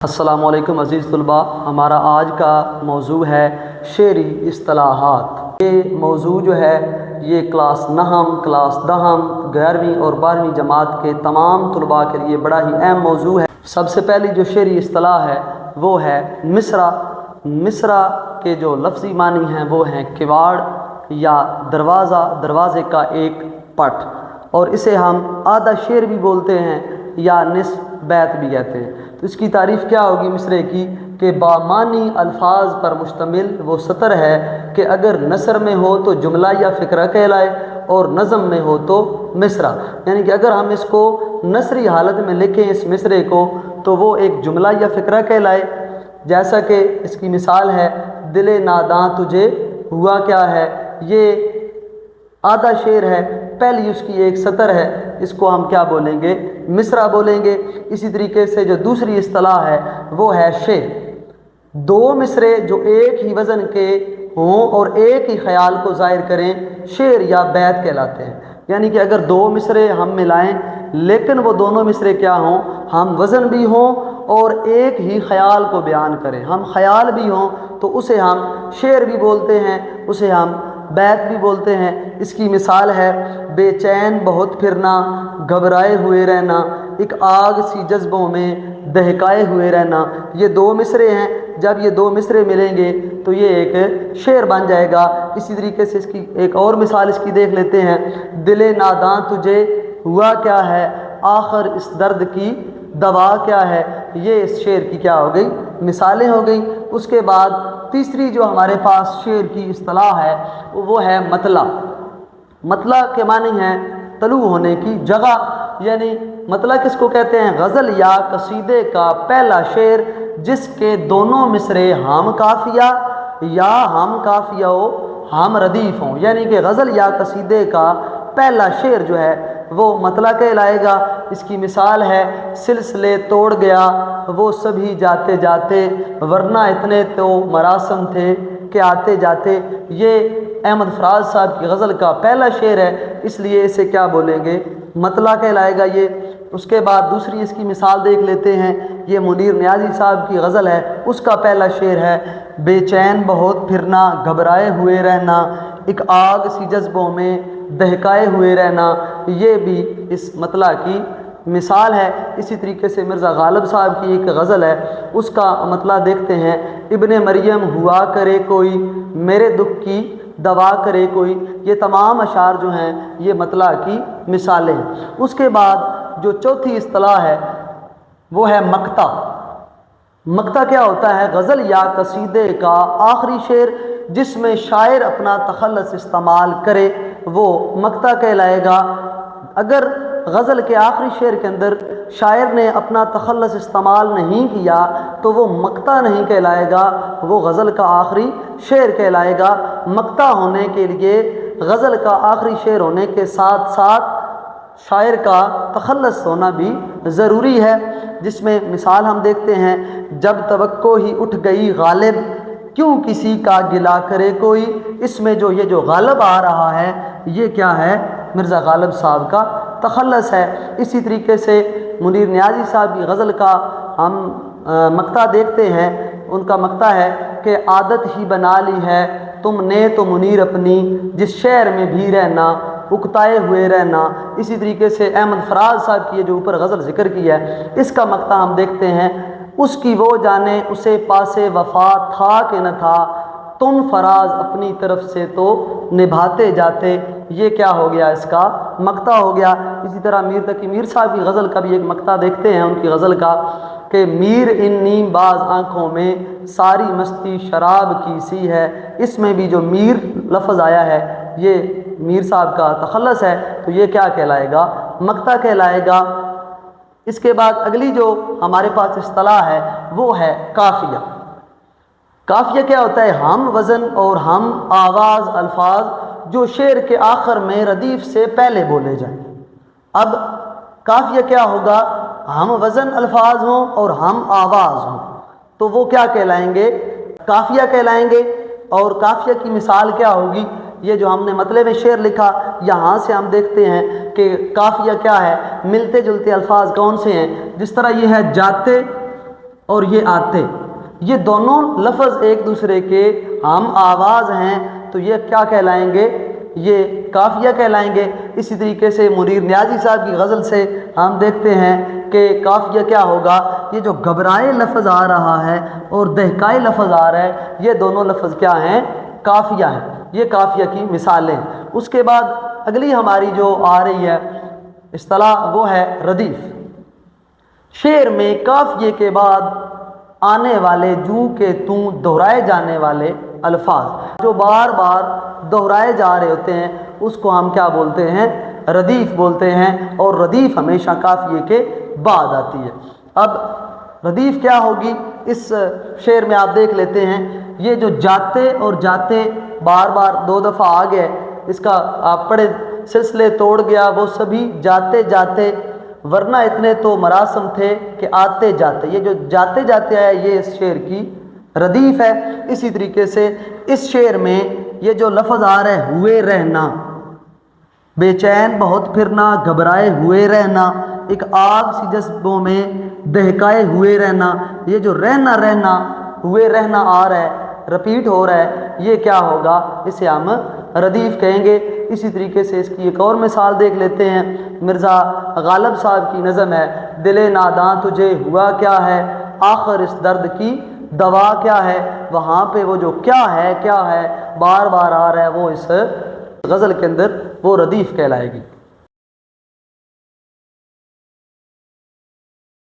السلام علیکم عزیز طلباء، ہمارا آج کا موضوع ہے شعری اصطلاحات۔ یہ موضوع جو ہے یہ کلاس نہم، کلاس دہم، 11ویں اور 12ویں جماعت کے تمام طلباء کے لیے بڑا ہی اہم موضوع ہے۔ سب سے پہلی جو شعری اصطلاح ہے وہ ہے مصرع۔ مصرع کے جو لفظی معنی ہیں وہ ہیں کواڑ یا دروازہ، دروازے کا ایک پٹ، اور اسے ہم آدھا شعر بھی بولتے ہیں یا نصف بیت بھی کہتے ہیں۔ تو اس کی تعریف کیا ہوگی مصرعے کی کہ بامانی الفاظ پر مشتمل وہ سطر ہے کہ اگر نثر میں ہو تو جملہ یا فقرہ کہلائے اور نظم میں ہو تو مصرع، یعنی کہ اگر ہم اس کو نثری حالت میں لکھیں اس مصرعے کو تو وہ ایک جملہ یا فقرہ کہلائے، جیسا کہ اس کی مثال ہے دل ناداں تجھے ہوا کیا ہے۔ یہ آدھا شعر ہے، پہلی اس کی ایک سطر ہے، اس کو ہم کیا بولیں گے؟ مصرع بولیں گے۔ اسی طریقے سے جو دوسری اصطلاح ہے وہ ہے شعر۔ دو مصرعے جو ایک ہی وزن کے ہوں اور ایک ہی خیال کو ظاہر کریں شعر یا بیت کہلاتے ہیں۔ یعنی کہ اگر دو مصرعے ہم ملائیں لیکن وہ دونوں مصرعے کیا ہوں؟ ہم وزن بھی ہوں اور ایک ہی خیال کو بیان کریں، ہم خیال بھی ہوں تو اسے ہم شعر بھی بولتے ہیں، اسے ہم بیت بھی بولتے ہیں۔ اس کی مثال ہے بے چین بہت پھرنا، گھبرائے ہوئے رہنا، ایک آگ سی جذبوں میں دہکائے ہوئے رہنا۔ یہ دو مصرعے ہیں، جب یہ دو مصرعے ملیں گے تو یہ ایک شعر بن جائے گا۔ اسی طریقے سے اس کی ایک اور مثال اس کی دیکھ لیتے ہیں، دل ناداں تجھے ہوا کیا ہے، آخر اس درد کی دوا کیا ہے۔ یہ اس شعر کی کیا ہو گئی؟ مثالیں ہو گئیں۔ اس کے بعد تیسری جو ہمارے پاس شعر کی اصطلاح ہے وہ ہے مطلع۔ مطلع کے معنی ہیں طلوع ہونے کی جگہ، یعنی مطلع کس کو کہتے ہیں؟ غزل یا قصیدے کا پہلا شعر جس کے دونوں مصرعے ہم قافیہ یا ہم قافیہ و ہم ردیف ہوں، یعنی کہ غزل یا قصیدے کا پہلا شعر جو ہے وہ مطلع کہلائے گا۔ اس کی مثال ہے سلسلے توڑ گیا وہ سبھی جاتے جاتے، ورنہ اتنے تو مراسم تھے کہ آتے جاتے۔ یہ احمد فراز صاحب کی غزل کا پہلا شعر ہے، اس لیے اسے کیا بولیں گے؟ مطلع کہلائے گا یہ۔ اس کے بعد دوسری اس کی مثال دیکھ لیتے ہیں، یہ منیر نیازی صاحب کی غزل ہے، اس کا پہلا شعر ہے بے چین بہت پھرنا، گھبرائے ہوئے رہنا، ایک آگ سی جذبوں میں دہکائے ہوئے رہنا۔ یہ بھی اس مطلع کی مثال ہے۔ اسی طریقے سے مرزا غالب صاحب کی ایک غزل ہے، اس کا مطلع دیکھتے ہیں، ابن مریم ہوا کرے کوئی، میرے دکھ کی دوا کرے کوئی۔ یہ تمام اشعار جو ہیں یہ مطلع کی مثالیں ہیں۔ اس کے بعد جو چوتھی اصطلاح ہے وہ ہے مقطع۔ مقطع کیا ہوتا ہے؟ غزل یا قصیدے کا آخری شعر جس میں شاعر اپنا تخلص استعمال کرے وہ مقطع کہلائے گا۔ اگر غزل کے آخری شعر کے اندر شاعر نے اپنا تخلص استعمال نہیں کیا تو وہ مقطع نہیں کہلائے گا، وہ غزل کا آخری شعر کہلائے گا۔ مقطع ہونے کے لیے غزل کا آخری شعر ہونے کے ساتھ ساتھ شاعر کا تخلص ہونا بھی ضروری ہے، جس میں مثال ہم دیکھتے ہیں، جب توقع ہی اٹھ گئی غالب، کیوں کسی کا گلا کرے کوئی۔ اس میں جو یہ غالب آ رہا ہے یہ کیا ہے؟ مرزا غالب صاحب کا تخلص ہے۔ اسی طریقے سے منیر نیازی صاحب کی غزل کا ہم مقطع دیکھتے ہیں، ان کا مقطع ہے کہ عادت ہی بنا لی ہے تم نے تو منیر اپنی، جس شہر میں بھی رہنا اکتائے ہوئے رہنا۔ اسی طریقے سے احمد فراز صاحب کی یہ جو اوپر غزل ذکر کی ہے اس کا مقطع ہم دیکھتے ہیں، اس کی وہ جانے اسے پاسے وفا تھا کہ نہ تھا، تم فراز اپنی طرف سے تو نبھاتے جاتے۔ یہ کیا ہو گیا؟ اس کا مقطع ہو گیا۔ اسی طرح میر تقی میر صاحب کی غزل کا بھی ایک مقطع دیکھتے ہیں، ان کی غزل کا کہ میر ان نیم باز آنکھوں میں ساری مستی شراب کی سی ہے۔ اس میں بھی جو میر لفظ آیا ہے یہ میر صاحب کا تخلص ہے، تو یہ کیا کہلائے گا؟ مقطع کہلائے گا۔ اس کے بعد اگلی جو ہمارے پاس اصطلاح ہے وہ ہے قافیہ۔ قافیہ کیا ہوتا ہے؟ ہم وزن اور ہم آواز الفاظ جو شعر کے آخر میں ردیف سے پہلے بولے جائیں۔ اب قافیہ کیا ہوگا؟ ہم وزن الفاظ ہوں اور ہم آواز ہوں تو وہ کیا کہلائیں گے؟ قافیہ کہلائیں گے۔ اور قافیہ کی مثال کیا ہوگی؟ یہ جو ہم نے مطلع میں شعر لکھا یہاں سے ہم دیکھتے ہیں کہ قافیہ کیا ہے، ملتے جلتے الفاظ کون سے ہیں۔ جس طرح یہ ہے جاتے اور یہ آتے، یہ دونوں لفظ ایک دوسرے کے ہم آواز ہیں، تو یہ کیا کہلائیں گے؟ یہ قافیہ کہلائیں گے۔ اسی طریقے سے منیر نیازی صاحب کی غزل سے ہم دیکھتے ہیں کہ قافیہ کیا ہوگا؟ یہ جو گھبرائے لفظ آ رہا ہے اور دہکائے لفظ آ رہا ہے، یہ دونوں لفظ کیا ہیں؟ قافیہ ہیں۔ یہ قافیہ کی مثالیں۔ اس کے بعد اگلی ہماری جو آ رہی ہے اصطلاح وہ ہے ردیف۔ شعر میں قافیے کے بعد آنے والے جوں کہ توں دہرائے جانے والے الفاظ جو بار بار دہرائے جا رہے ہوتے ہیں، اس کو ہم کیا بولتے ہیں؟ ردیف بولتے ہیں، اور ردیف ہمیشہ قافیے کے بعد آتی ہے۔ اب ردیف کیا ہوگی؟ اس شعر میں آپ دیکھ لیتے ہیں، یہ جو جاتے اور جاتے بار بار 2 دفعہ آ گئے، اس کا آپ پڑھے سلسلے توڑ گیا وہ سبھی جاتے جاتے، ورنہ اتنے تو مراسم تھے کہ آتے جاتے۔ یہ جو جاتے جاتے آیا یہ اس شعر کی ردیف ہے۔ اسی طریقے سے اس شعر میں یہ جو لفظ آ رہا ہے ہوئے رہنا، بے چین بہت پھرنا، گھبرائے ہوئے رہنا، ایک آگ سی جذبوں میں دہکائے ہوئے رہنا، یہ جو رہنا رہنا ہوئے رہنا آ رہا ہے، رپیٹ ہو رہا ہے، یہ کیا ہوگا؟ اسے ہم ردیف کہیں گے۔ اسی طریقے سے اس کی ایک اور مثال دیکھ لیتے ہیں، مرزا غالب صاحب کی نظم ہے، دل ناداں تجھے ہوا کیا ہے، آخر اس درد کی دوا کیا ہے۔ وہاں پہ وہ جو کیا ہے بار بار آ رہا ہے، وہ اس غزل کے اندر وہ ردیف کہلائے گی۔